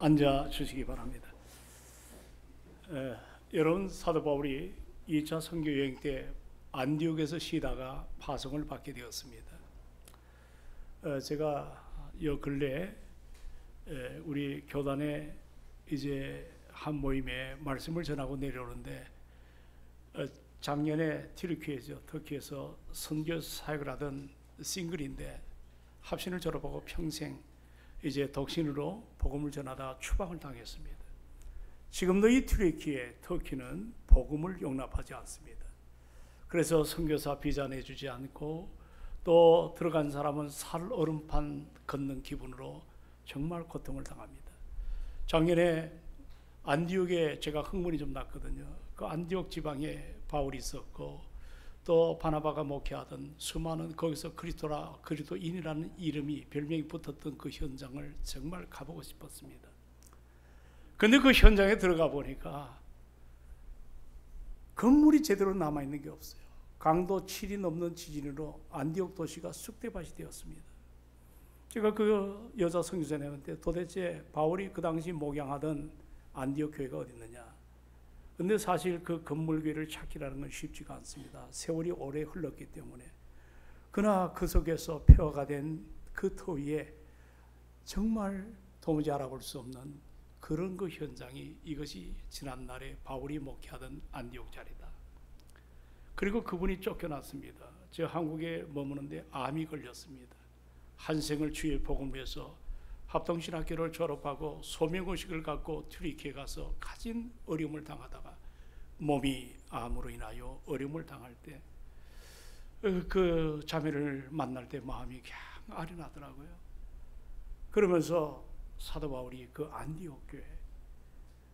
앉아 주시기 바랍니다. 여러분, 사도 바울이 2차 선교 여행 때 안디옥에서 쉬다가 파송을 받게 되었습니다. 제가 요 근래 우리 교단에 이제 한 모임에 말씀을 전하고 내려오는데, 작년에 터키에서 선교 사역을 하던 싱글인데 합신을 졸업하고 평생 이제 독신으로 복음을 전하다 추방을 당했습니다. 지금도 이 터키는 복음을 용납하지 않습니다. 그래서 선교사 비자 내주지 않고 또 들어간 사람은 살 얼음판 걷는 기분으로 정말 고통을 당합니다. 작년에 안디옥에 제가 흥분이 좀 났거든요. 그 안디옥 지방에 바울이 있었고 또 바나바가 목회하던 수많은 거기서 그리스도인이라는 이름이 별명이 붙었던 그 현장을 정말 가보고 싶었습니다. 근데 그 현장에 들어가 보니까 건물이 제대로 남아있는 게 없어요. 강도 7이 넘는 지진으로 안디옥 도시가 쑥대밭이 되었습니다. 제가 그 여자 선교사님한테 도대체 바울이 그 당시 목양하던 안디옥 교회가 어디 있느냐. 근데 사실 그 건물교회를 찾기라는 건 쉽지가 않습니다. 세월이 오래 흘렀기 때문에. 그러나 그 속에서 폐허가 된 그 터 위에 정말 도무지 알아볼 수 없는 그런 그 현장이 이것이 지난날에 바울이 목회하던 안디옥 자리다. 그리고 그분이 쫓겨났습니다. 저 한국에 머무는데 암이 걸렸습니다. 한 생을 주의 복음을 위해서 합동신학교를 졸업하고 소명의식을 갖고 튀르키예에 가서 가진 어려움을 당하다가 몸이 암으로 인하여 어려움을 당할 때 그 자매를 만날 때 마음이 그냥 아련하더라고요. 그러면서 사도 바울이 그 안디옥 교회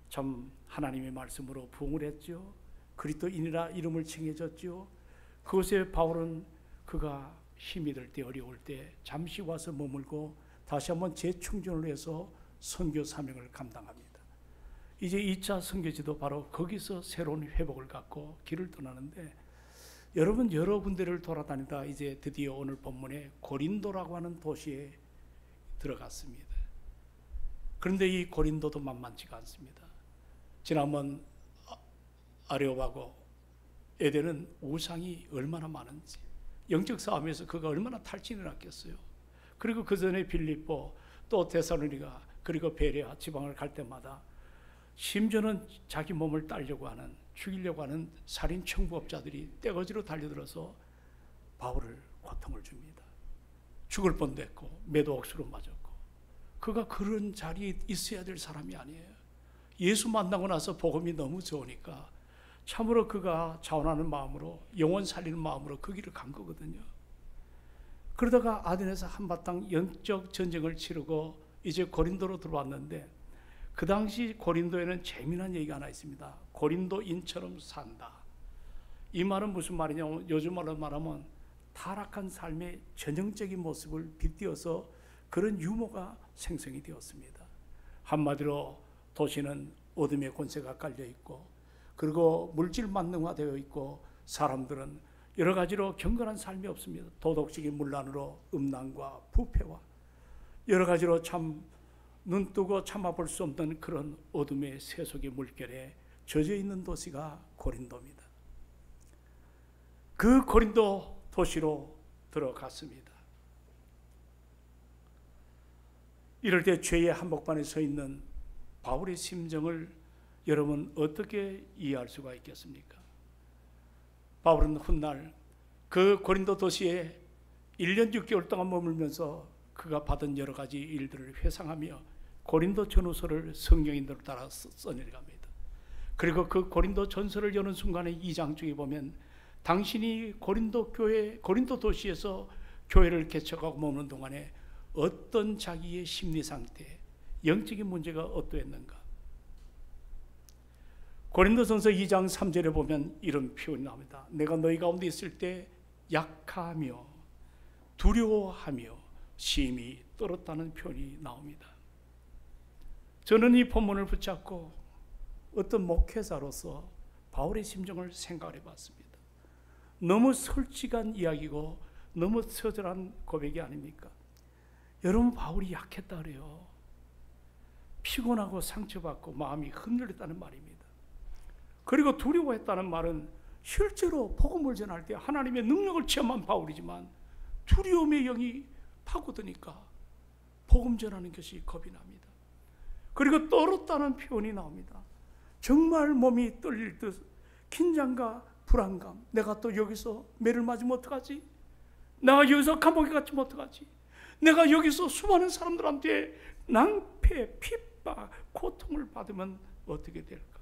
참 하나님의 말씀으로 부흥을 했죠. 그리스도인이라 이름을 칭해졌죠. 그곳에 바울은 그가 힘이 들 때 어려울 때 잠시 와서 머물고 다시 한번 재충전을 해서 선교 사명을 감당합니다. 이제 2차 선교지도 바로 거기서 새로운 회복을 갖고 길을 떠나는데, 여러분 여러 군데를 돌아다니다 이제 드디어 오늘 본문에 고린도라고 하는 도시에 들어갔습니다. 그런데 이 고린도도 만만치가 않습니다. 지난번 아레오바고 에덴은 우상이 얼마나 많은지, 영적 싸움에서 그가 얼마나 탈진을 했겠어요. 그리고 그 전에 빌립보, 또 데살로니가, 그리고 베레아 지방을 갈 때마다 심지어는 자기 몸을 따려고 하는, 죽이려고 하는 살인 청부업자들이 떼거지로 달려들어서 바울을 고통을 줍니다. 죽을 뻔도 했고 매도 억수로 맞았고. 그가 그런 자리에 있어야 될 사람이 아니에요. 예수 만나고 나서 복음이 너무 좋으니까 참으로 그가 자원하는 마음으로, 영혼 살리는 마음으로 그 길을 간 거거든요. 그러다가 아덴에서 한바탕 영적 전쟁을 치르고 이제 고린도로 들어왔는데, 그 당시 고린도에는 재미난 얘기가 하나 있습니다. 고린도인처럼 산다. 이 말은 무슨 말이냐면, 요즘 말로 말하면 타락한 삶의 전형적인 모습을 빗대어서 그런 유머가 생성이 되었습니다. 한마디로 도시는 어둠의 권세가 깔려 있고, 그리고 물질 만능화되어 있고, 사람들은 여러 가지로 경건한 삶이 없습니다. 도덕적인 문란으로 음란과 부패와 여러 가지로 참 눈 뜨고 참아볼 수 없는 그런 어둠의 세속의 물결에 젖어 있는 도시가 고린도입니다. 그 고린도 도시로 들어갔습니다. 이럴 때 죄의 한복판에 서 있는 바울의 심정을 여러분 어떻게 이해할 수가 있겠습니까? 바울은 훗날 그 고린도 도시에 1년 6개월 동안 머물면서 그가 받은 여러 가지 일들을 회상하며 고린도 전후서를 성경인들을 따라 써내려갑니다. 그리고 그 고린도 전서를 여는 순간에 2장 중에 보면 당신이 고린도 도시에서 교회를 개척하고 머무는 동안에 어떤 자기의 심리 상태, 영적인 문제가 어떠했는가. 고린도전서 2장 3절에 보면 이런 표현이 나옵니다. 내가 너희 가운데 있을 때 약하며 두려워하며 심히 떨었다는 표현이 나옵니다. 저는 이 본문을 붙잡고 어떤 목회자로서 바울의 심정을 생각해 봤습니다. 너무 솔직한 이야기고 너무 처절한 고백이 아닙니까? 여러분, 바울이 약했다 그래요. 피곤하고 상처받고 마음이 흔들렸다는 말입니다. 그리고 두려워했다는 말은 실제로 복음을 전할 때 하나님의 능력을 체험한 바울이지만 두려움의 영이 파고드니까 복음 전하는 것이 겁이 납니다. 그리고 떨었다는 표현이 나옵니다. 정말 몸이 떨릴 듯 긴장과 불안감, 내가 또 여기서 매를 맞으면 어떡하지? 내가 여기서 감옥에 갇히면 어떡하지? 내가 여기서 수많은 사람들한테 낭패, 핍박, 고통을 받으면 어떻게 될까?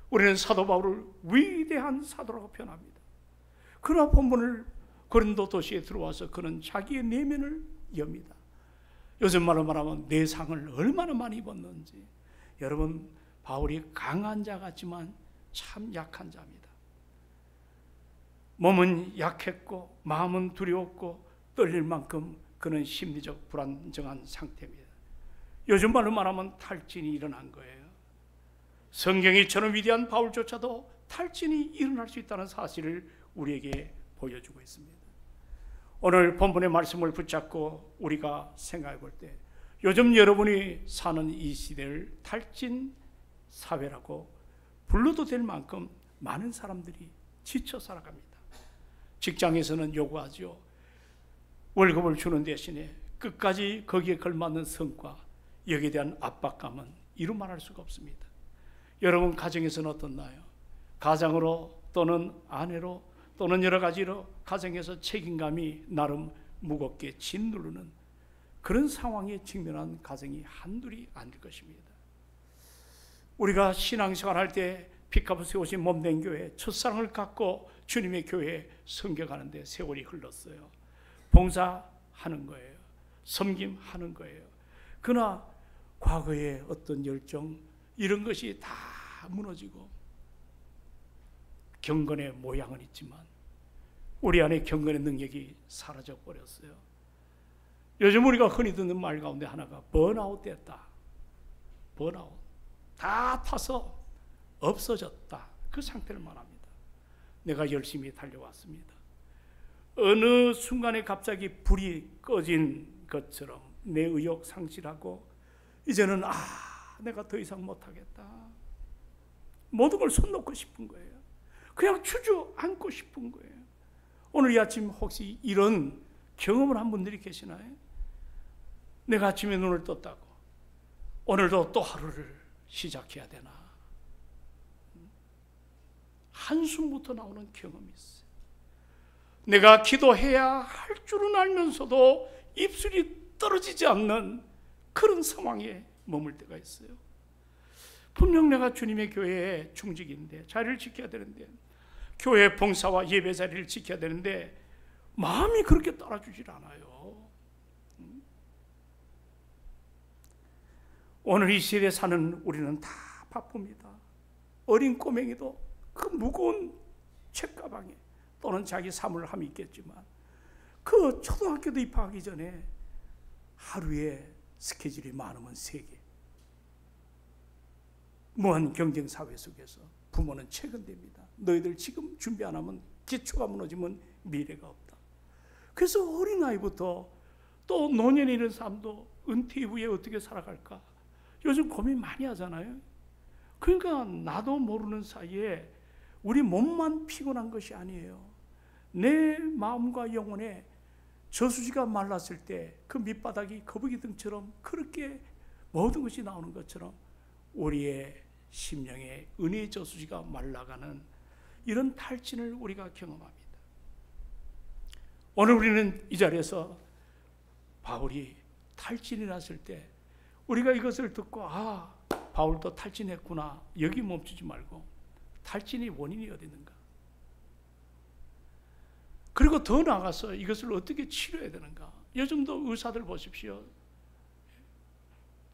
우리는 사도 바울을 위대한 사도라고 표현합니다. 그러나 본문을 고린도 도시에 들어와서 그는 자기의 내면을 엽니다. 요즘 말로 말하면 내상을 얼마나 많이 입었는지. 여러분, 바울이 강한 자 같지만 참 약한 자입니다. 몸은 약했고 마음은 두려웠고 떨릴 만큼 그는 심리적 불안정한 상태입니다. 요즘 말로 말하면 탈진이 일어난 거예요. 성경이 이처럼 위대한 바울조차도 탈진이 일어날 수 있다는 사실을 우리에게 보여주고 있습니다. 오늘 본문의 말씀을 붙잡고 우리가 생각해 볼 때 요즘 여러분이 사는 이 시대를 탈진 사회라고 불러도 될 만큼 많은 사람들이 지쳐 살아갑니다. 직장에서는 요구하죠. 월급을 주는 대신에 끝까지 거기에 걸맞는 성과, 여기에 대한 압박감은 이루 말할 수가 없습니다. 여러분 가정에서는 어떻나요? 가장으로 또는 아내로 또는 여러 가지로 가정에서 책임감이 나름 무겁게 짓누르는 그런 상황에 직면한 가정이 한둘이 아닐 것입니다. 우리가 신앙생활 할 때 피카브 세우신 몸된 교회, 첫사랑을 갖고 주님의 교회에 섬겨가는데 세월이 흘렀어요. 봉사하는 거예요. 섬김하는 거예요. 그러나 과거의 어떤 열정 이런 것이 다 무너지고 경건의 모양은 있지만 우리 안에 경건의 능력이 사라져 버렸어요. 요즘 우리가 흔히 듣는 말 가운데 하나가 번아웃 됐다. 번아웃. 다 타서 없어졌다. 그 상태를 말합니다. 내가 열심히 달려왔습니다. 어느 순간에 갑자기 불이 꺼진 것처럼 내 의욕 상실하고 이제는 내가 더 이상 못하겠다. 모든 걸 손 놓고 싶은 거예요. 그냥 주저앉고 싶은 거예요. 오늘 이 아침 혹시 이런 경험을 한 분들이 계시나요? 내가 아침에 눈을 떴다고 오늘도 또 하루를 시작해야 되나? 한숨부터 나오는 경험이 있어요. 내가 기도해야 할 줄은 알면서도 입술이 떨어지지 않는 그런 상황에 머물 때가 있어요. 분명 내가 주님의 교회에 중직인데 자리를 지켜야 되는데 교회 봉사와 예배 자리를 지켜야 되는데 마음이 그렇게 따라주질 않아요. 오늘 이 시대에 사는 우리는 다 바쁩니다. 어린 꼬맹이도 그 무거운 책가방에 또는 자기 사물함이 있겠지만 그 초등학교도 입학하기 전에 하루에 스케줄이 많으면 3개. 무한 경쟁 사회 속에서 부모는 체근됩니다. 너희들 지금 준비 안 하면 기초가 무너지면 미래가 없다. 그래서 어린아이부터 또 노년에 이른 사람도 은퇴 이후에 어떻게 살아갈까 요즘 고민 많이 하잖아요. 그러니까 나도 모르는 사이에 우리 몸만 피곤한 것이 아니에요. 내 마음과 영혼에 저수지가 말랐을 때 그 밑바닥이 거북이 등처럼 그렇게 모든 것이 나오는 것처럼 우리의 심령에 은혜의 저수지가 말라가는 이런 탈진을 우리가 경험합니다. 오늘 우리는 이 자리에서 바울이 탈진이 났을 때 우리가 이것을 듣고 바울도 탈진했구나 여기 멈추지 말고 탈진의 원인이 어디 있는가, 그리고 더 나아가서 이것을 어떻게 치료해야 되는가. 요즘도 의사들 보십시오.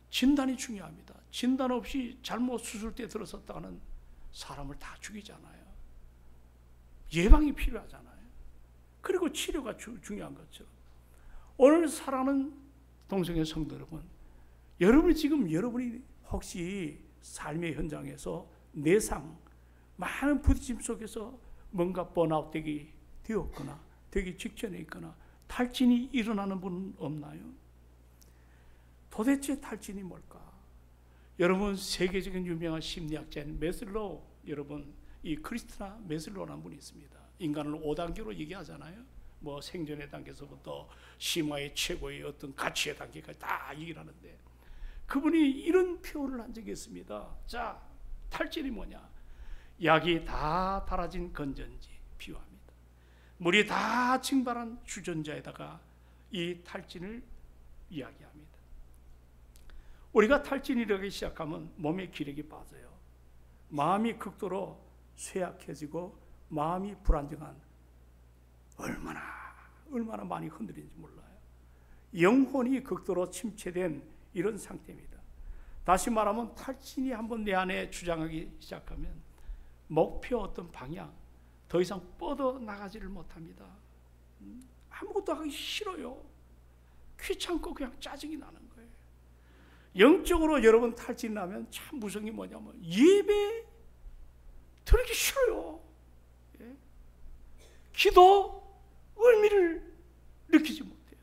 진단이 중요합니다. 진단 없이 잘못 수술대에 들어섰다가는 사람을 다 죽이잖아요. 예방이 필요하잖아요. 그리고 치료가 중요한 것처럼 오늘 사랑하는 동성애 성도 여러분, 여러분이 혹시 삶의 현장에서 내상, 많은 부딪힘 속에서 뭔가 번아웃 되었거나 되기 직전에 있거나 탈진이 일어나는 분은 없나요? 도대체 탈진이 뭘까? 여러분, 세계적인 유명한 심리학자인 메슬로우, 여러분, 이 크리스티나 메슬로우라는 분이 있습니다. 인간을 5단계로 얘기하잖아요. 뭐 생존의 단계에서부터 심화의 최고의 어떤 가치의 단계까지 다 얘기를 하는데, 그분이 이런 표현을 한 적이 있습니다. 자, 탈진이 뭐냐? 약이 다 달아진 건전지 비유합니다. 물이 다 증발한 주전자에다가 이 탈진을 이야기합니다. 우리가 탈진이 되기 시작하면 몸의 기력이 빠져요. 마음이 극도로 쇠약해지고 마음이 불안정한, 얼마나 많이 흔들리는지 몰라요. 영혼이 극도로 침체된 이런 상태입니다. 다시 말하면 탈진이 한번 내 안에 주장하기 시작하면 목표 어떤 방향 더 이상 뻗어나가지를 못합니다. 아무것도 하기 싫어요. 귀찮고 그냥 짜증이 나는 거예요. 영적으로 여러분 탈진이 나면 참 무서운 게 뭐냐면 예배 드리기 싫어요. 예? 기도 의미를 느끼지 못해요.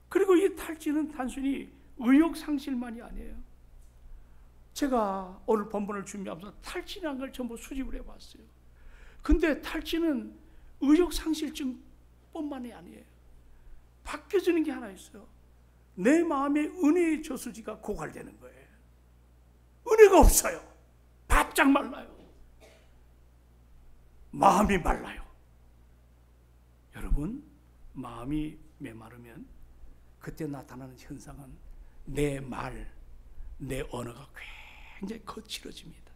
그리고 이 탈진은 단순히 의욕상실만이 아니에요. 제가 오늘 본문을 준비하면서 탈진한 걸 전부 수집을 해봤어요. 근데 탈진은 의욕상실증뿐만이 아니에요. 바뀌어지는 게 하나 있어요. 내 마음의 은혜의 저수지가 고갈되는 거예요. 은혜가 없어요. 바짝 말라요. 마음이 말라요. 여러분, 마음이 메마르면 그때 나타나는 현상은 내 말, 내 언어가 굉장히 거칠어집니다.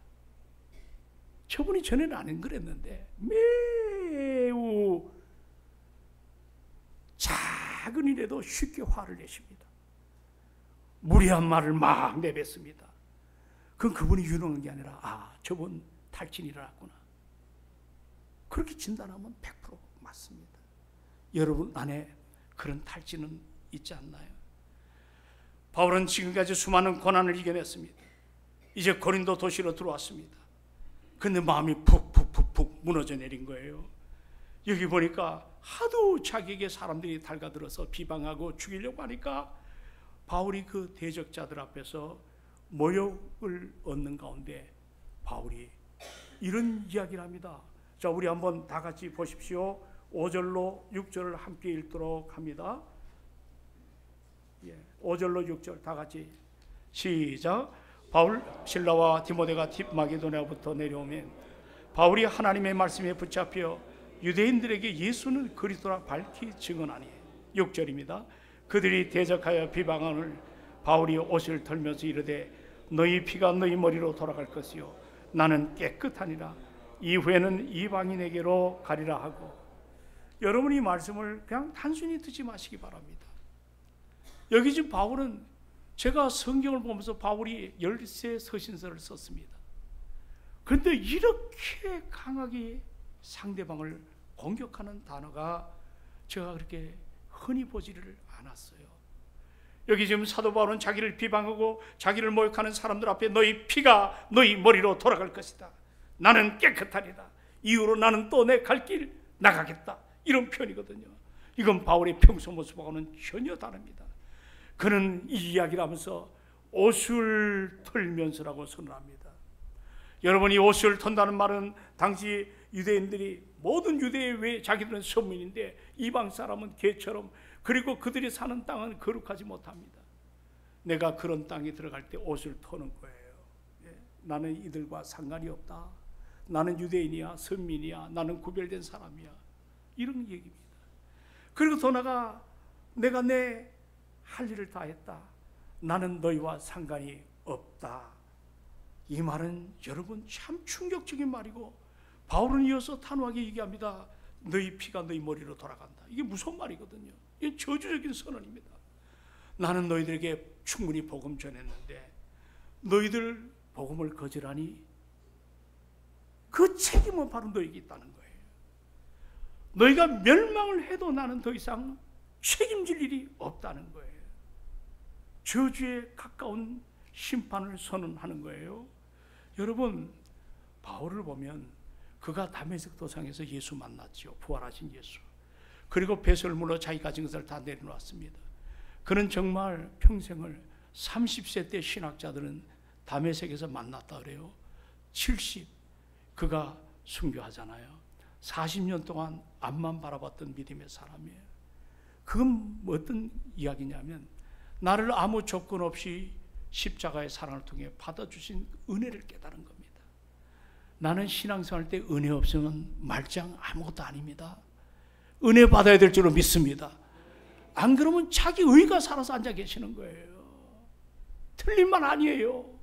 저분이 전에는 안 그랬는데 매우 작은 일에도 쉽게 화를 내십니다. 무리한 말을 막 내뱉습니다. 그건 그분이 유능한 게 아니라 저분 탈진이 일어났구나. 그렇게 진단하면 100% 맞습니다. 여러분 안에 그런 탈진은 있지 않나요? 바울은 지금까지 수많은 고난을 이겨냈습니다. 이제 고린도 도시로 들어왔습니다. 근데 마음이 푹 무너져 내린 거예요. 여기 보니까 하도 자기에게 사람들이 달가들어서 비방하고 죽이려고 하니까 바울이 그 대적자들 앞에서 모욕을 얻는 가운데 바울이 이런 이야기를 합니다. 자, 우리 한번 다 같이 보십시오. 5절로 6절을 함께 읽도록 합니다. 5절로 6절 다 같이 시작. 바울, 실라와 디모데가 마게도냐부터 내려오면 바울이 하나님의 말씀에 붙잡혀 유대인들에게 예수는 그리스도라 밝히 증언하니. 6절입니다. 그들이 대적하여 비방하는 바울이 옷을 털면서 이르되 너희 피가 너희 머리로 돌아갈 것이요 나는 깨끗하니라. 이후에는 이방인에게로 가리라 하고. 여러분이 말씀을 그냥 단순히 듣지 마시기 바랍니다. 여기 지금 바울은, 제가 성경을 보면서 바울이 13 서신서를 썼습니다. 그런데 이렇게 강하게 상대방을 공격하는 단어가 제가 그렇게 흔히 보지를 않았어요. 여기 지금 사도 바울은 자기를 비방하고 자기를 모욕하는 사람들 앞에 너희 피가 너희 머리로 돌아갈 것이다. 나는 깨끗하리다. 이후로 나는 또 내 갈 길 나가겠다. 이런 표현이거든요. 이건 바울의 평소 모습하고는 전혀 다릅니다. 그는 이 이야기를 하면서 옷을 털면서라고 선언합니다. 여러분이 옷을 턴다는 말은 당시 유대인들이, 모든 유대의 왜 자기들은 선민인데 이방 사람은 개처럼, 그리고 그들이 사는 땅은 거룩하지 못합니다. 내가 그런 땅에 들어갈 때 옷을 터는 거예요. 나는 이들과 상관이 없다. 나는 유대인이야, 선민이야, 나는 구별된 사람이야. 이런 얘기입니다. 그리고 더 나아가 내가 내 할 일을 다 했다. 나는 너희와 상관이 없다. 이 말은 여러분 참 충격적인 말이고, 바울은 이어서 단호하게 얘기합니다. 너희 피가 너희 머리로 돌아간다. 이게 무슨 말이거든요. 이게 저주적인 선언입니다. 나는 너희들에게 충분히 복음 전했는데 너희들 복음을 거절하니 그 책임은 바로 너희에게 있다는 거예요. 너희가 멸망을 해도 나는 더 이상 책임질 일이 없다는 거예요. 저주에 가까운 심판을 선언하는 거예요. 여러분, 바울을 보면 그가 다메섹 도상에서 예수 만났죠. 부활하신 예수. 그리고 배설을 물어 자기 가진 것을 다 내려놓았습니다. 그는 정말 평생을 30세 때 신학자들은 다메섹에서 만났다 그래요. 70 그가 순교하잖아요. 40년 동안 앞만 바라봤던 믿음의 사람이에요. 그건 어떤 이야기냐면 나를 아무 조건 없이 십자가의 사랑을 통해 받아주신 은혜를 깨달은 겁니다. 나는 신앙생활 때 은혜 없으면 말짱 아무것도 아닙니다. 은혜 받아야 될 줄로 믿습니다. 안 그러면 자기 의가 살아서 앉아 계시는 거예요. 틀린 말 아니에요.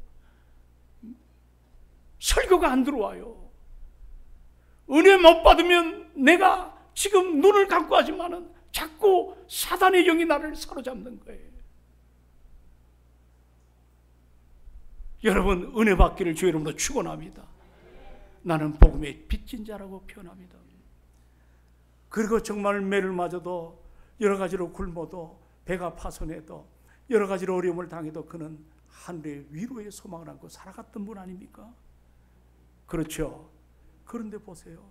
설교가 안 들어와요. 은혜 못 받으면 내가 지금 눈을 감고 하지만은 자꾸 사단의 영이 나를 사로잡는 거예요. 여러분, 은혜 받기를 주의 이름으로 축원합니다. 나는 복음의 빚진 자라고 표현합니다. 그리고 정말 매를 맞아도 여러 가지로 굶어도 배가 파손해도 여러 가지로 어려움을 당해도 그는 하늘의 위로의 소망을 안고 살아갔던 분 아닙니까? 그렇죠. 그런데 보세요.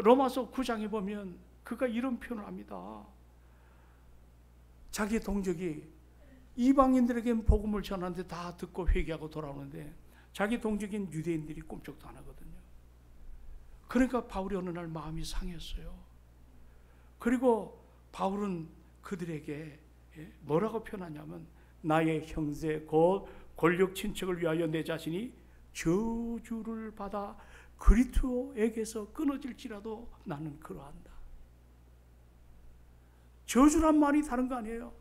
로마서 9장에 보면 그가 이런 표현을 합니다. 자기 동족이 이방인들에게 복음을 전하는데 다 듣고 회개하고 돌아오는데 자기 동족인 유대인들이 꼼짝도 안 하거든요. 그러니까 바울이 어느 날 마음이 상했어요. 그리고 바울은 그들에게 뭐라고 표현하냐면 나의 형제 곧 권력 친척을 위하여 내 자신이 저주를 받아 그리스도에게서 끊어질지라도 나는 그러한다. 저주란 말이 다른 거 아니에요.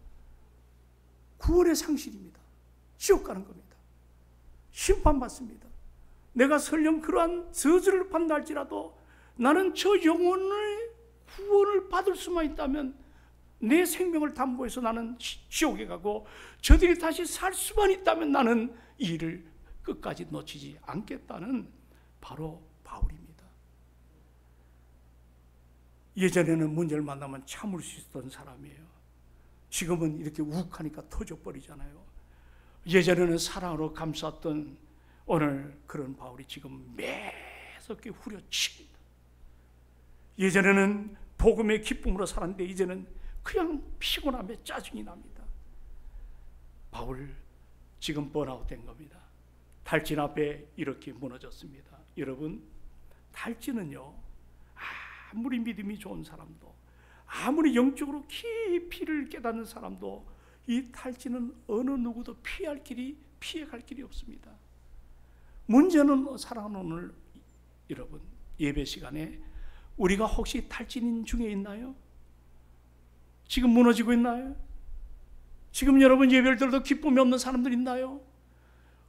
구원의 상실입니다. 지옥 가는 겁니다. 심판받습니다. 내가 설령 그러한 저주를 받는다 할지라도 나는 저 영혼의 구원을 받을 수만 있다면 내 생명을 담보해서 나는 지옥에 가고 저들이 다시 살 수만 있다면 나는 이 일을 끝까지 놓치지 않겠다는 바로 바울입니다. 예전에는 문제를 만나면 참을 수 있었던 사람이에요. 지금은 이렇게 욱하니까 터져버리잖아요. 예전에는 사랑으로 감쌌던 오늘 그런 바울이 지금 매섭게 후려칩니다. 예전에는 복음의 기쁨으로 살았는데 이제는 그냥 피곤함에 짜증이 납니다. 바울 지금 번아웃 된 겁니다. 탈진 앞에 이렇게 무너졌습니다. 여러분, 탈진은요, 아무리 믿음이 좋은 사람도 아무리 영적으로 깊이를 깨닫는 사람도 이 탈진은 어느 누구도 피해갈 길이 없습니다. 문제는 사랑하는 오늘 여러분 예배 시간에 우리가 혹시 탈진인 중에 있나요? 지금 무너지고 있나요? 지금 여러분 예배를 들어도 기쁨이 없는 사람들 있나요?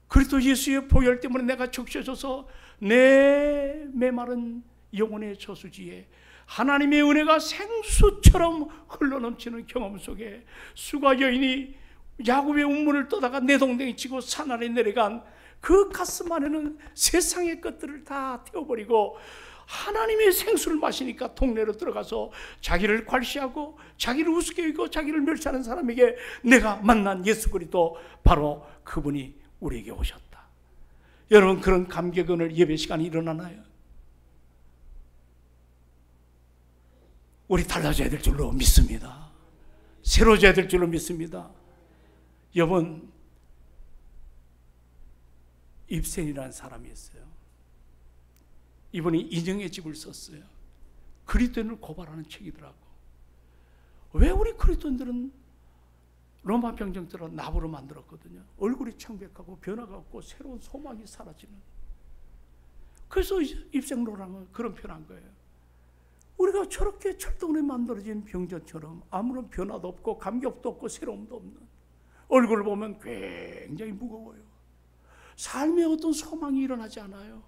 그리스도 예수의 보혈 때문에 내가 적셔져서 내 메마른 영혼의 저수지에 하나님의 은혜가 생수처럼 흘러넘치는 경험 속에 수가 여인이 야곱의 운문을 떠다가 내동댕이 치고 산 아래 내려간 그 가슴 안에는 세상의 것들을 다 태워버리고 하나님의 생수를 마시니까 동네로 들어가서 자기를 괄시하고 자기를 우습게 여기고 자기를 멸시하는 사람에게 내가 만난 예수 그리스도 바로 그분이 우리에게 오셨다. 여러분, 그런 감격 오늘 예배 시간이 일어나나요? 우리 달라져야 될 줄로 믿습니다. 새로워져야 될 줄로 믿습니다. 여러분, 입센이라는 사람이 있어요. 이분이 인정의 집을 썼어요. 그리스도인을 고발하는 책이더라고. 왜 우리 그리스도인들은 로마 병정처럼 나부로 만들었거든요. 얼굴이 창백하고 변화가 없고 새로운 소망이 사라지는. 그래서 입생로랑은 그런 표현한 거예요. 우리가 저렇게 철동에 만들어진 병전처럼 아무런 변화도 없고 감격도 없고 새로움도 없는 얼굴을 보면 굉장히 무거워요. 삶에 어떤 소망이 일어나지 않아요.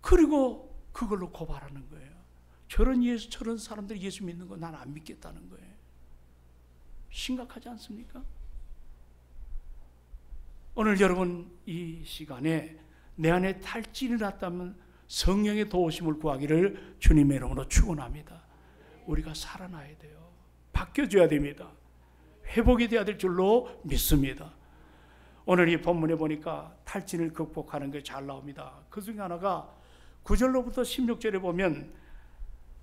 그리고 그걸로 고발하는 거예요. 저런 사람들이 예수 믿는 거 난 안 믿겠다는 거예요. 심각하지 않습니까? 오늘 여러분 이 시간에 내 안에 탈진이 났다면 성령의 도우심을 구하기를 주님의 이름으로 축원합니다. 우리가 살아나야 돼요. 바뀌어져야 됩니다. 회복이 돼야 될 줄로 믿습니다. 오늘 이 본문에 보니까 탈진을 극복하는 게 잘 나옵니다. 그 중에 하나가 9절로부터 16절에 보면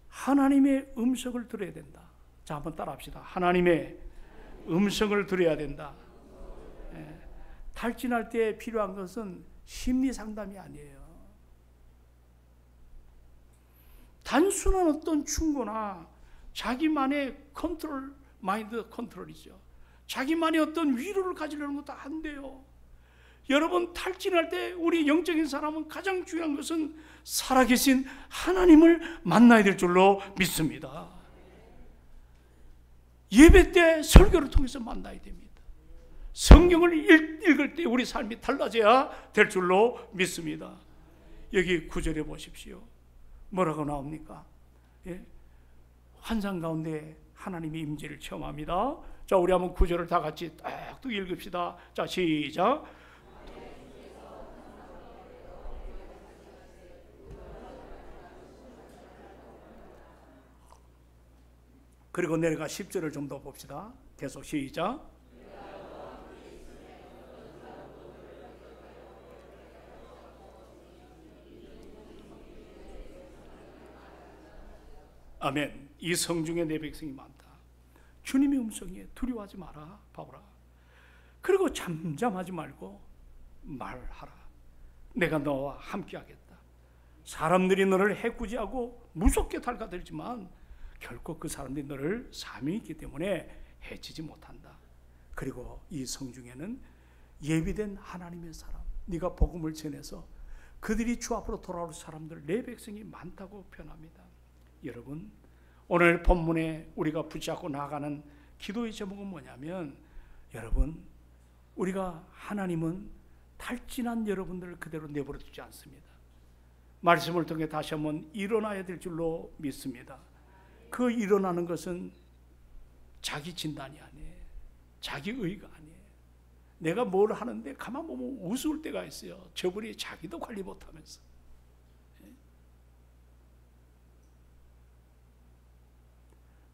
하나님의 음성을 들어야 된다. 자, 한번 따라 합시다. 하나님의 음성을 들어야 된다. 탈진할 때 필요한 것은 심리 상담이 아니에요. 단순한 어떤 충고나 자기만의 컨트롤, 마인드 컨트롤이죠. 자기만의 어떤 위로를 가지려는 것도 안 돼요. 여러분, 탈진할 때 우리 영적인 사람은 가장 중요한 것은 살아계신 하나님을 만나야 될 줄로 믿습니다. 예배 때 설교를 통해서 만나야 됩니다. 성경을 읽을 때 우리 삶이 달라져야 될 줄로 믿습니다. 여기 9절에 보십시오. 뭐라고 나옵니까? 예? 환상 가운데 하나님의 임재를 체험합니다. 자, 우리 한번 9절을 다 같이 딱 읽읍시다. 자, 시작. 그리고 내려가 10절을 좀 더 봅시다. 계속 시작. 아멘. 이 성중에 내 백성이 많다. 주님의 음성에 두려워하지 마라, 바울아. 그리고 잠잠하지 말고 말하라. 내가 너와 함께하겠다. 사람들이 너를 해꾸지하고 무섭게 달가들지만 결코 그 사람들이 너를 사명이 있기 때문에 해치지 못한다. 그리고 이 성중에는 예비된 하나님의 사람, 네가 복음을 전해서 그들이 주 앞으로 돌아올 사람들, 내 백성이 많다고 표현합니다. 여러분, 오늘 본문에 우리가 붙잡고 나가는 기도의 제목은 뭐냐면, 여러분, 우리가 하나님은 탈진한 여러분들을 그대로 내버려 두지 않습니다. 말씀을 통해 다시 한번 일어나야 될 줄로 믿습니다. 그 일어나는 것은 자기 진단이 아니에요. 자기 의가 아니에요. 내가 뭘 하는데 가만 보면 우스울 때가 있어요. 저분이 자기도 관리 못하면서.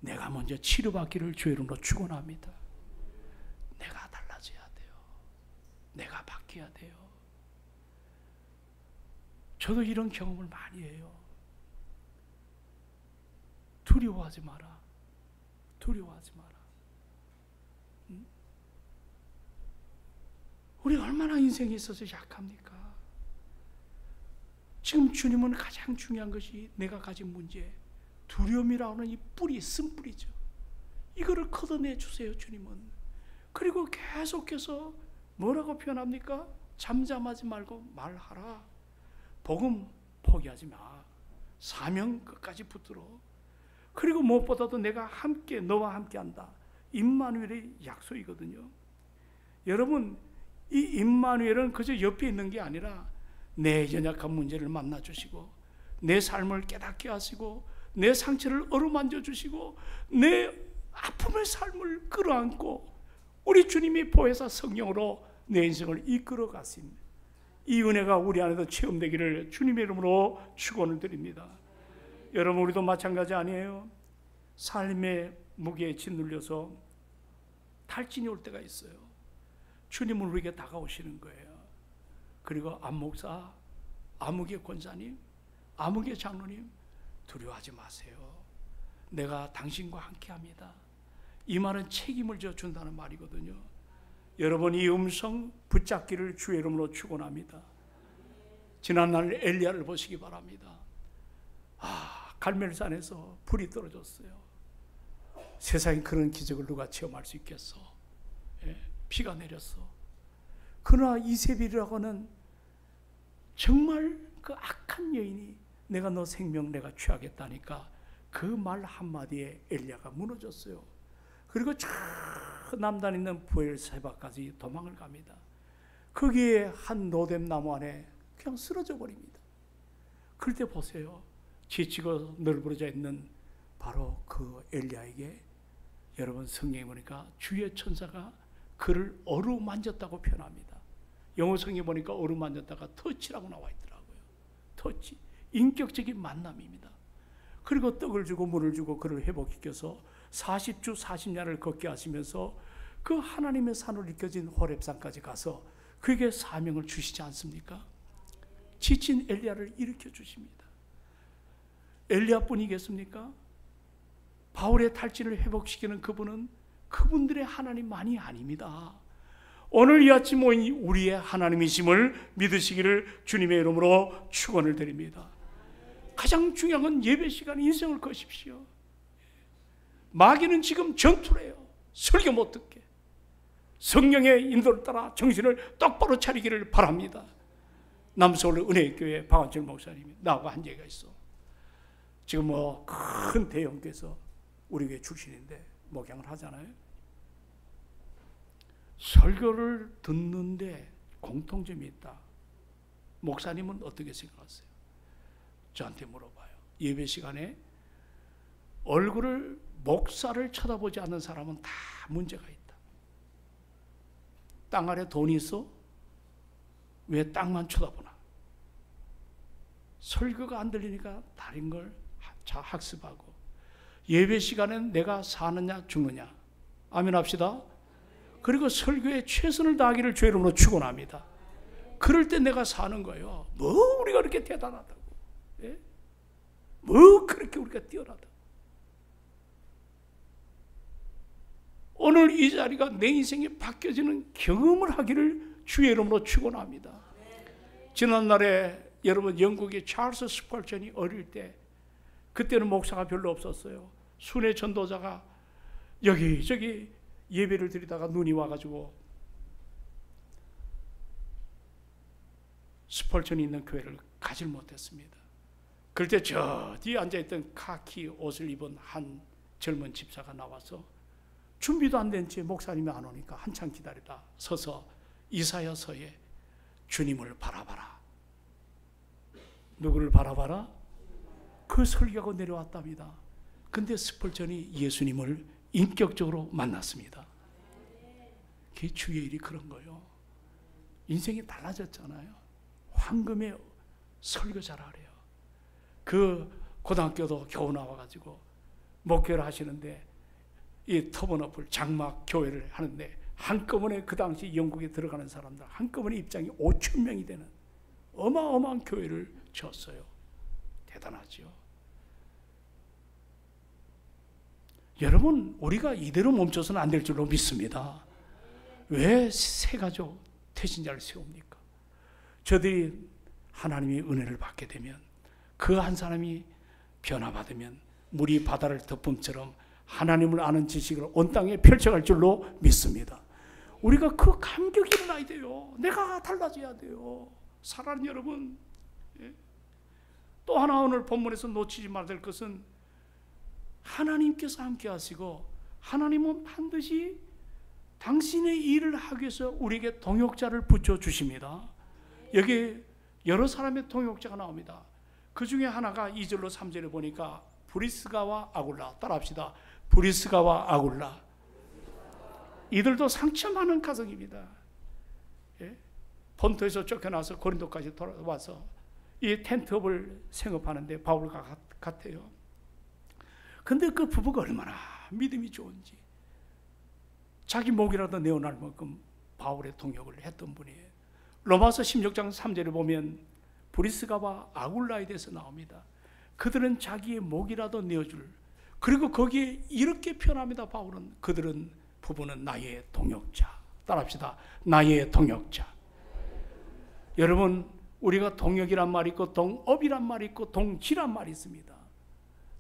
내가 먼저 치료받기를 주의 이름으로 축원합니다. 내가 달라져야 돼요. 내가 바뀌어야 돼요. 저도 이런 경험을 많이 해요. 두려워하지 마라. 두려워하지 마라. 우리 얼마나 인생에 있어서 약합니까? 지금 주님은 가장 중요한 것이 내가 가진 문제, 두려움이라고 하는 이 뿌리, 쓴뿌리죠. 이거를 걷어내 주세요, 주님은. 그리고 계속해서 뭐라고 표현합니까? 잠잠하지 말고 말하라. 복음 포기하지 마. 사명 끝까지 붙들어. 그리고 무엇보다도 내가 함께, 너와 함께 한다. 임마누엘의 약속이거든요. 여러분, 이 임마누엘은 그저 옆에 있는 게 아니라 내 연약한 문제를 만나주시고, 내 삶을 깨닫게 하시고, 내 상처를 어루만져 주시고, 내 아픔의 삶을 끌어안고 우리 주님이 보혜사 성령으로 내 인생을 이끌어 가신 이 은혜가 우리 안에도 체험되기를 주님의 이름으로 축원을 드립니다. 여러분, 우리도 마찬가지 아니에요? 삶의 무게에 짓눌려서 탈진이 올 때가 있어요. 주님은 우리에게 다가오시는 거예요. 그리고 안목사, 아무개 권사님, 아무개 장로님, 두려워하지 마세요. 내가 당신과 함께합니다. 이 말은 책임을 져준다는 말이거든요. 여러분, 이 음성 붙잡기를 주의 이름으로 축원합니다. 지난날 엘리야를 보시기 바랍니다. 갈멜산에서 불이 떨어졌어요. 세상에 그런 기적을 누가 체험할 수 있겠어? 피가 내렸어. 그러나 이세벨이라고 하는 정말 그 악한 여인이 내가 너 생명 내가 취하겠다니까 그 말 한마디에 엘리야가 무너졌어요. 그리고 저 남단 있는 부엘세바까지 도망을 갑니다. 거기에 한 로뎀 나무 안에 그냥 쓰러져 버립니다. 그럴 때 보세요. 지치고 널브러져 있는 바로 그 엘리야에게 여러분 성경에 보니까 주의 천사가 그를 어루만졌다고 표현합니다. 영어 성경에 보니까 어루만졌다가 터치라고 나와 있더라고요. 터치. 인격적인 만남입니다. 그리고 떡을 주고 물을 주고 그를 회복시켜서 40주 40년을 걷게 하시면서 그 하나님의 산으로 이끌어진 호렙산까지 가서 그에게 사명을 주시지 않습니까? 지친 엘리야를 일으켜 주십니다. 엘리야뿐이겠습니까? 바울의 탈진을 회복시키는 그분은 그분들의 하나님만이 아닙니다. 오늘 이 아침 모인 우리의 하나님이심을 믿으시기를 주님의 이름으로 축원을 드립니다. 가장 중요한 건 예배 시간에 인생을 거십시오. 마귀는 지금 전투래요. 설교 못 듣게. 성령의 인도를 따라 정신을 똑바로 차리기를 바랍니다. 남서울 은혜교회 박완철 목사님이 나하고 한 얘기가 있어. 지금 뭐 큰 대형께서 우리 교회 출신인데 목양을 하잖아요. 설교를 듣는데 공통점이 있다. 목사님은 어떻게 생각하세요? 저한테 물어봐요. 예배 시간에 얼굴을 목사를 쳐다보지 않는 사람은 다 문제가 있다. 땅 아래 돈이 있어? 왜 땅만 쳐다보나? 설교가 안 들리니까 다른 걸 학습하고, 예배 시간엔 내가 사느냐 죽느냐. 아멘 합시다. 그리고 설교에 최선을 다하기를 주의 이름으로 축원합니다. 그럴 때 내가 사는 거예요. 뭐 우리가 그렇게 대단하다고, 예? 뭐 그렇게 우리가 뛰어나다. 오늘 이 자리가 내 인생에 바뀌어지는 경험을 하기를 주의 이름으로 축원합니다. 지난날에 여러분 영국의 찰스 스펄전이 어릴 때, 그때는 목사가 별로 없었어요. 순회 전도자가 여기저기 예배를 드리다가 눈이 와가지고 스펄전이 있는 교회를 가질 못했습니다. 그럴 때 저 뒤에 앉아있던 카키 옷을 입은 한 젊은 집사가 나와서 준비도 안 된 채 목사님이 안 오니까 한참 기다리다 서서 이사야서에 주님을 바라봐라. 누구를 바라봐라? 그 설교가 내려왔답니다. 근데 스펄전이 예수님을 인격적으로 만났습니다. 그게 주의 일이 그런 거예요. 인생이 달라졌잖아요. 황금의 설교자라 그래요. 그 고등학교도 겨우 나와가지고 목회를 하시는데 이 터번업을 장막 교회를 하는데 한꺼번에 그 당시 영국에 들어가는 사람들 한꺼번에 입장이 5천 명이 되는 어마어마한 교회를 지었어요. 대단하죠. 여러분, 우리가 이대로 멈춰서는 안 될 줄로 믿습니다. 왜 세 가족 태신자를 세웁니까? 저들이 하나님의 은혜를 받게 되면, 그 한 사람이 변화받으면 물이 바다를 덮음처럼 하나님을 아는 지식을 온 땅에 펼쳐갈 줄로 믿습니다. 우리가 그 감격이 일어나야 돼요. 내가 달라져야 돼요. 사랑하는 여러분, 또 하나 오늘 본문에서 놓치지 말아야 될 것은, 하나님께서 함께 하시고 하나님은 반드시 당신의 일을 하기 위해서 우리에게 동역자를 붙여주십니다. 여기 여러 사람의 동역자가 나옵니다. 그 중에 하나가 2절로 3절에 보니까 브리스가와 아굴라. 따라합시다. 브리스가와 아굴라. 이들도 상처 많은 가정입니다. 예? 본토에서 쫓겨나서 고린도까지 돌아와서 이 텐트업을 생업하는데 바울과 같아요. 근데 그 부부가 얼마나 믿음이 좋은지, 자기 목이라도 내어날 만큼 바울의 동역을 했던 분이에요. 로마서 16장 3절에 보면 브리스가와 아굴라에 대해서 나옵니다. 그들은 자기의 목이라도 내어줄, 그리고 거기에 이렇게 표현합니다. 바울은 그들은 부부는 나의 동역자. 따라합시다. 나의 동역자. 여러분, 우리가 동역이란 말이 있고 동업이란 말이 있고 동지란 말이 있습니다.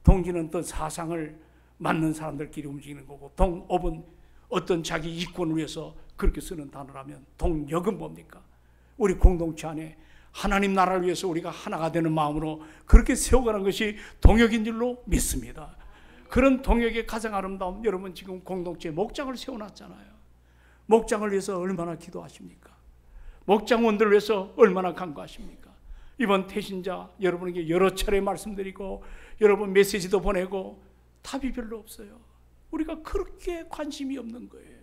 동지는 또 사상을 맞는 사람들끼리 움직이는 거고, 동업은 어떤 자기 이권을 위해서 그렇게 쓰는 단어라면, 동역은 뭡니까? 우리 공동체 안에 하나님 나라를 위해서 우리가 하나가 되는 마음으로 그렇게 세워가는 것이 동역인 줄로 믿습니다. 그런 동역의 가장 아름다움, 여러분 지금 공동체 목장을 세워놨잖아요. 목장을 위해서 얼마나 기도하십니까? 목장원들을 위해서 얼마나 간구하십니까? 이번 태신자 여러분에게 여러 차례 말씀드리고 여러분 메시지도 보내고 답이 별로 없어요. 우리가 그렇게 관심이 없는 거예요.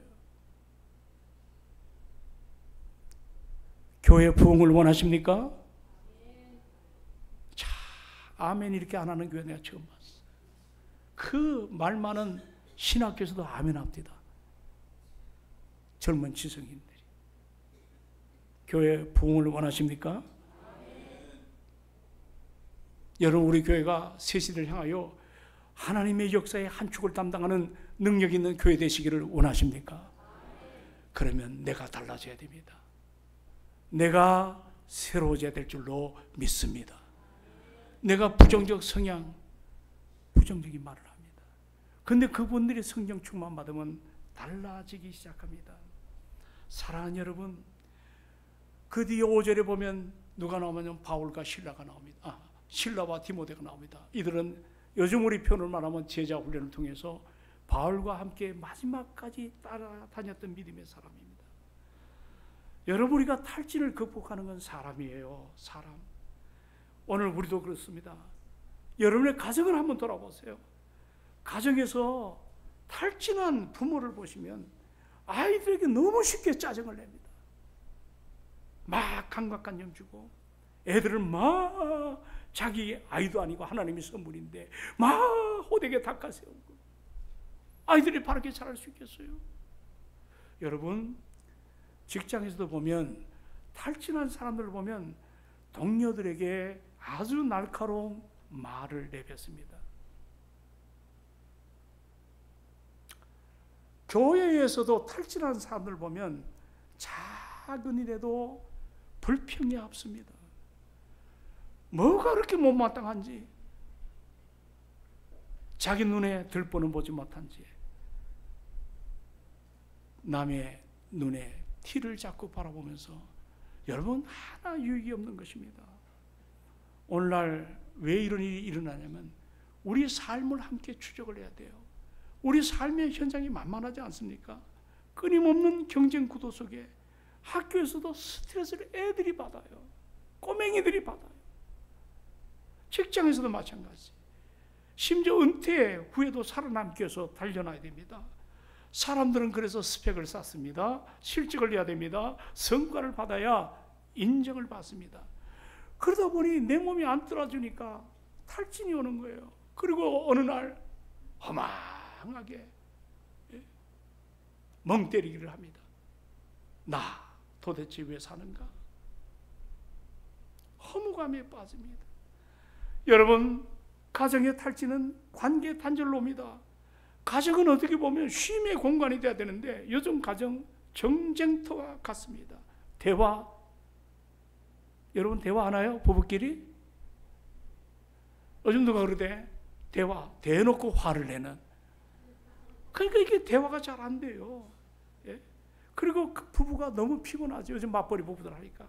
교회 부흥을 원하십니까? 자, 아멘 이렇게 안 하는 교회 내가 처음 봤어. 그 말 많은 신학교에서도 아멘 합니다. 젊은 지성인들이. 교회 부흥을 원하십니까? 여러분, 우리 교회가 새 시대를 향하여 하나님의 역사의 한 축을 담당하는 능력 있는 교회 되시기를 원하십니까? 그러면 내가 달라져야 됩니다. 내가 새로워져야 될 줄로 믿습니다. 내가 부정적 성향, 부정적인 말을 합니다. 그런데 그분들이 성령 충만 받으면 달라지기 시작합니다. 사랑하는 여러분, 그 뒤에 5절에 보면 누가 나오면 바울과 실라가 나옵니다. 실라와 디모데가 나옵니다. 이들은 요즘 우리 표현을 말하면 제자 훈련을 통해서 바울과 함께 마지막까지 따라다녔던 믿음의 사람입니다. 여러분, 우리가 탈진을 극복하는 건 사람이에요. 사람. 오늘 우리도 그렇습니다. 여러분의 가정을 한번 돌아보세요. 가정에서 탈진한 부모를 보시면 아이들에게 너무 쉽게 짜증을 냅니다. 막 감각관념 주고 애들을 막 자기 아이도 아니고 하나님의 선물인데 막 호되게 닦아세우고 아이들이 바르게 자랄 수 있겠어요? 여러분, 직장에서도 보면 탈진한 사람들을 보면 동료들에게 아주 날카로운 말을 내뱉습니다. 교회에서도 탈진한 사람들 보면 작은 일에도 불평이 앞섭니다. 뭐가 그렇게 못마땅한지, 자기 눈에 들보는 보지 못한지 남의 눈에 티를 자꾸 바라보면서 여러분, 하나 유익이 없는 것입니다. 오늘날 왜 이런 일이 일어나냐면 우리 삶을 함께 추적을 해야 돼요. 우리 삶의 현장이 만만하지 않습니까? 끊임없는 경쟁 구도 속에 학교에서도 스트레스를 애들이 받아요. 꼬맹이들이 받아요. 직장에서도 마찬가지. 심지어 은퇴 후에도 살아남기 위해서 달려나야 됩니다. 사람들은 그래서 스펙을 쌓습니다. 실직을 해야 됩니다. 성과를 받아야 인정을 받습니다. 그러다 보니 내 몸이 안 따라주니까 탈진이 오는 거예요. 그리고 어느 날 허망하게 멍 때리기를 합니다. 나 도대체 왜 사는가? 허무감에 빠집니다. 여러분, 가정의 탈진은 관계 단절로 옵니다. 가정은 어떻게 보면 쉼의 공간이 돼야 되는데 요즘 가정 정쟁터와 같습니다. 대화, 여러분 대화하나요? 부부끼리? 요즘 누가 그러대? 대화, 대놓고 화를 내는. 그러니까 이게 대화가 잘 안 돼요. 예? 그리고 그 부부가 너무 피곤하죠. 요즘 맞벌이 부부들 하니까.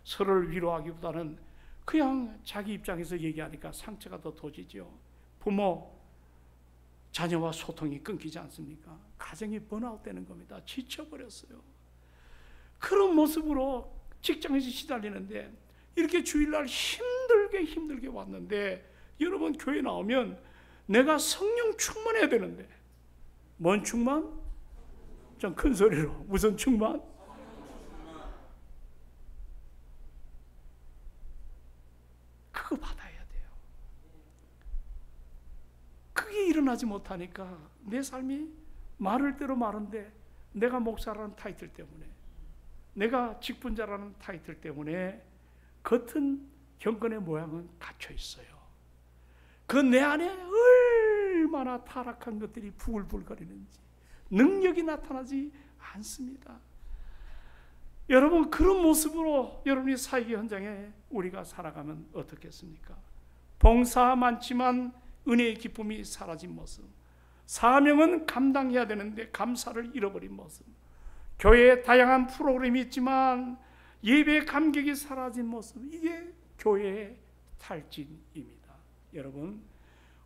서로를 위로하기보다는 그냥 자기 입장에서 얘기하니까 상처가 더 도지죠. 부모, 자녀와 소통이 끊기지 않습니까? 가정이 번아웃 되는 겁니다. 지쳐버렸어요. 그런 모습으로 직장에서 시달리는데 이렇게 주일날 힘들게 왔는데 여러분, 교회 나오면 내가 성령 충만해야 되는데 뭔 충만? 좀 큰 소리로. 무슨 충만? 그거 받아야 돼요. 그게 일어나지 못하니까 내 삶이 말을 대로 마른데 내가 목사라는 타이틀 때문에, 내가 직분자라는 타이틀 때문에 겉은 경건의 모양은 갇혀 있어요. 그 내 안에 얼마나 타락한 것들이 부글부글거리는지 능력이 나타나지 않습니다. 여러분, 그런 모습으로 여러분이 사역의 현장에 우리가 살아가면 어떻겠습니까? 봉사 많지만 은혜의 기쁨이 사라진 모습, 사명은 감당해야 되는데 감사를 잃어버린 모습, 교회에 다양한 프로그램이 있지만 예배의 감격이 사라진 모습, 이게 교회의 탈진입니다. 여러분,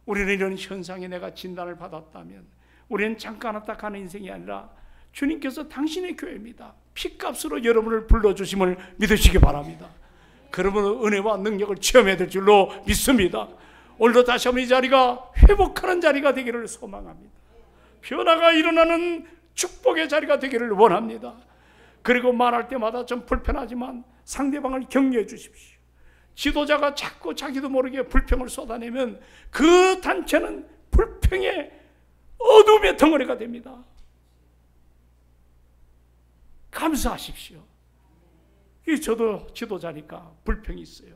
우리는 이런 현상에 내가 진단을 받았다면 우리는 잠깐 왔다 가는 인생이 아니라 주님께서 당신의 교회입니다. 핏값으로 여러분을 불러주심을 믿으시기 바랍니다. 그러면 은혜와 능력을 체험해야 될 줄로 믿습니다. 오늘도 다시 한번 이 자리가 회복하는 자리가 되기를 소망합니다. 변화가 일어나는 축복의 자리가 되기를 원합니다. 그리고 말할 때마다 좀 불편하지만 상대방을 격려해 주십시오. 지도자가 자꾸 자기도 모르게 불평을 쏟아내면 그 단체는 불평의 어둠의 덩어리가 됩니다. 감사하십시오. 저도 지도자니까 불평이 있어요.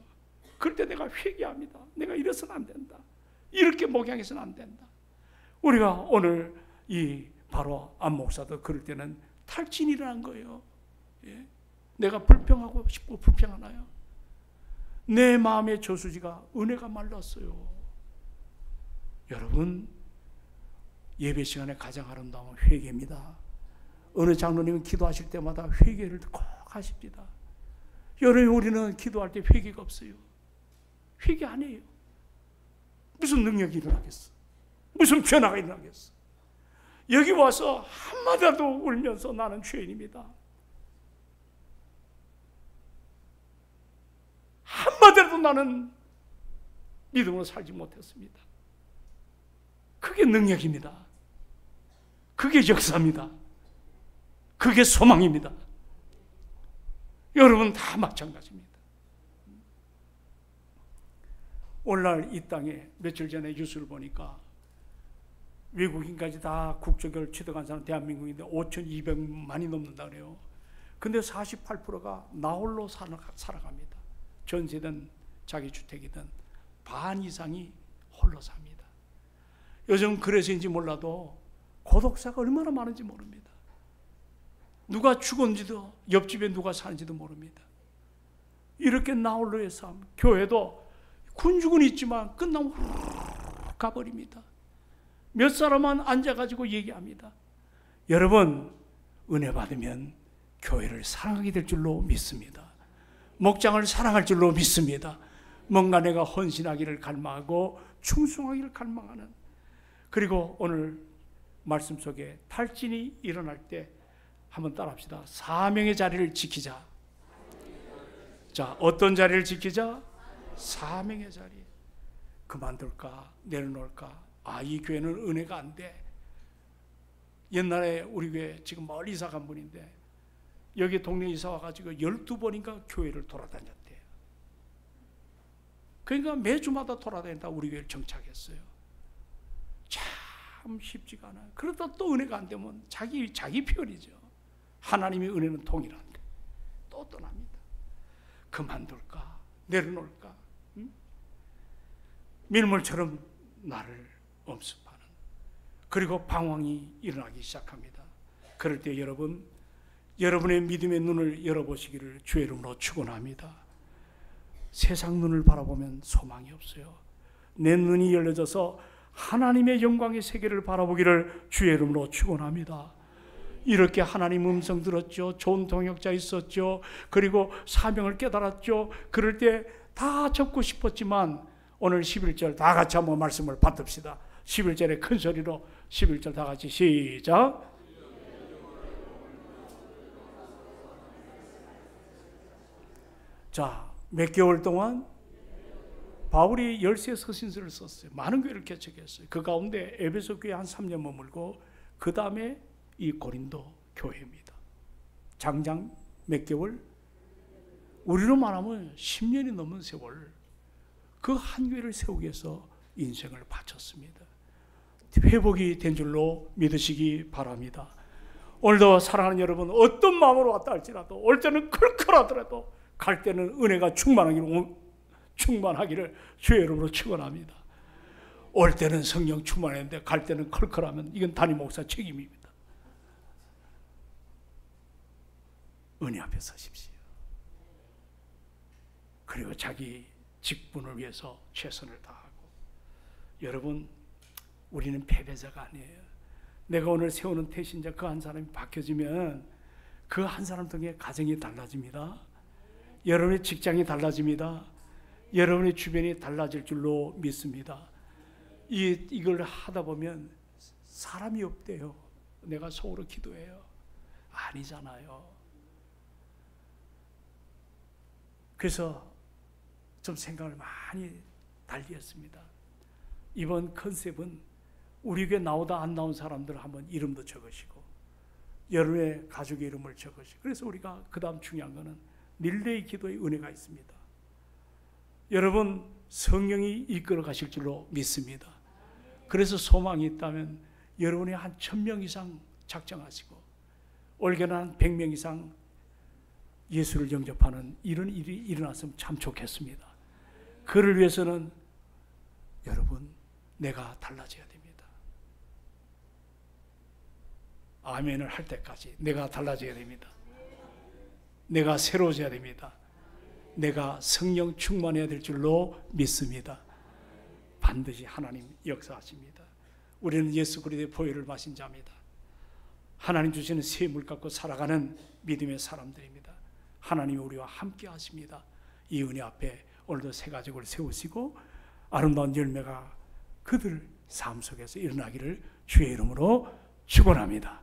그럴 때 내가 회개합니다. 내가 이래서는 안 된다. 이렇게 목양해서는 안 된다. 우리가 오늘 이 바로 안 목사도 그럴 때는 탈진이 일어난 거예요. 예? 내가 불평하고 싶고 불평하나요? 내 마음의 저수지가 은혜가 말랐어요. 여러분, 예배 시간에 가장 아름다운 회개입니다. 어느 장로님은 기도하실 때마다 회개를 꼭 하십니다. 여러분, 우리는 기도할 때 회개가 없어요. 회개 안 해요. 무슨 능력이 일어나겠어? 무슨 변화가 일어나겠어? 여기 와서 한마디라도 울면서 나는 죄인입니다. 한마디라도 나는 믿음으로 살지 못했습니다. 그게 능력입니다. 그게 역사입니다. 그게 소망입니다. 여러분 다 마찬가지입니다. 오늘날 이 땅에 며칠 전에 뉴스를 보니까 외국인까지 다 국적을 취득한 사람 대한민국인데 5,200만이 넘는다 그래요. 근데 48%가 나홀로 살아갑니다. 전세든 자기 주택이든 반 이상이 홀로 삽니다. 요즘 그래서인지 몰라도 고독사가 얼마나 많은지 모릅니다. 누가 죽었는지도, 옆집에 누가 사는지도 모릅니다. 이렇게 나홀로의 삶, 교회도 군중은 있지만 끝나면 후루룩 가버립니다. 몇 사람만 앉아가지고 얘기합니다. 여러분, 은혜 받으면 교회를 사랑하게 될 줄로 믿습니다. 목장을 사랑할 줄로 믿습니다. 뭔가 내가 헌신하기를 갈망하고 충성하기를 갈망하는, 그리고 오늘 말씀 속에 탈진이 일어날 때 한번 따라합시다. 사명의 자리를 지키자. 자, 어떤 자리를 지키자? 사명의 자리. 그만둘까? 내려놓을까? 아, 이 교회는 은혜가 안 돼. 옛날에 우리 교회 지금 멀리 이사 간 분인데 여기 동네 이사 와가지고 12번인가 교회를 돌아다녔대요. 그러니까 매주마다 돌아다니다 우리 교회를 정착했어요. 참 쉽지가 않아요. 그러다 또 은혜가 안 되면 자기 편이죠. 하나님의 은혜는 동일한데 또 떠납니다. 그만둘까? 내려놓을까? 응? 밀물처럼 나를 엄습하는, 그리고 방황이 일어나기 시작합니다. 그럴 때 여러분, 여러분의 믿음의 눈을 열어보시기를 주의 이름으로 축원합니다. 세상 눈을 바라보면 소망이 없어요. 내 눈이 열려져서 하나님의 영광의 세계를 바라보기를 주의 이름으로 축원합니다. 이렇게 하나님 음성 들었죠. 좋은 동역자 있었죠. 그리고 사명을 깨달았죠. 그럴 때 다 적고 싶었지만 오늘 11절 다 같이 한번 말씀을 받듭시다. 11절에 큰 소리로 11절 다 같이 시작. 자, 몇 개월 동안 바울이 13 서신서를 썼어요. 많은 교회를 개척했어요. 그 가운데 에베소 교회 한 3년 머물고 그 다음에 이 고린도 교회입니다. 장장 몇 개월? 우리로 말하면 10년이 넘은 세월 그 한 교회를 세우기 위해서 인생을 바쳤습니다. 회복이 된 줄로 믿으시기 바랍니다. 오늘도 사랑하는 여러분, 어떤 마음으로 왔다 할지라도 올 때는 클클하더라도 갈 때는 은혜가 충만하기를 주의 이름으로 축원합니다. 올 때는 성령 충만했는데 갈 때는 클클하면 이건 담임 목사 책임입니다. 은혜 앞에 서십시오. 그리고 자기 직분을 위해서 최선을 다하고. 여러분, 우리는 패배자가 아니에요. 내가 오늘 세우는 태신자 그 한 사람이 바뀌어지면 그 한 사람 등의 가정이 달라집니다. 여러분의 직장이 달라집니다. 여러분의 주변이 달라질 줄로 믿습니다. 이걸 하다 보면 사람이 없대요. 내가 속으로 기도해요. 아니잖아요. 그래서 좀 생각을 많이 달리 했습니다. 이번 컨셉은 우리 교회 나오다 안 나온 사람들 한번 이름도 적으시고 여러분의 가족의 이름을 적으시고, 그래서 우리가 그 다음 중요한 거는 릴레이 기도의 은혜가 있습니다. 여러분, 성령이 이끌어 가실 줄로 믿습니다. 그래서 소망이 있다면 여러분이 한 1000명 이상 작정하시고 올해는 한 100명 이상 예수를 영접하는 이런 일이 일어났으면 참 좋겠습니다. 그를 위해서는 여러분, 내가 달라져야 됩니다. 아멘을 할 때까지 내가 달라져야 됩니다. 내가 새로워져야 됩니다. 내가 성령 충만해야 될 줄로 믿습니다. 반드시 하나님 역사하십니다. 우리는 예수 그리스도의 보혈을 마신 자입니다. 하나님 주시는 새 물 갖고 살아가는 믿음의 사람들입니다. 하나님이 우리와 함께 하십니다. 이 은혜 앞에 오늘도 새 가족을 세우시고 아름다운 열매가 그들 삶 속에서 일어나기를 주의 이름으로 축원합니다.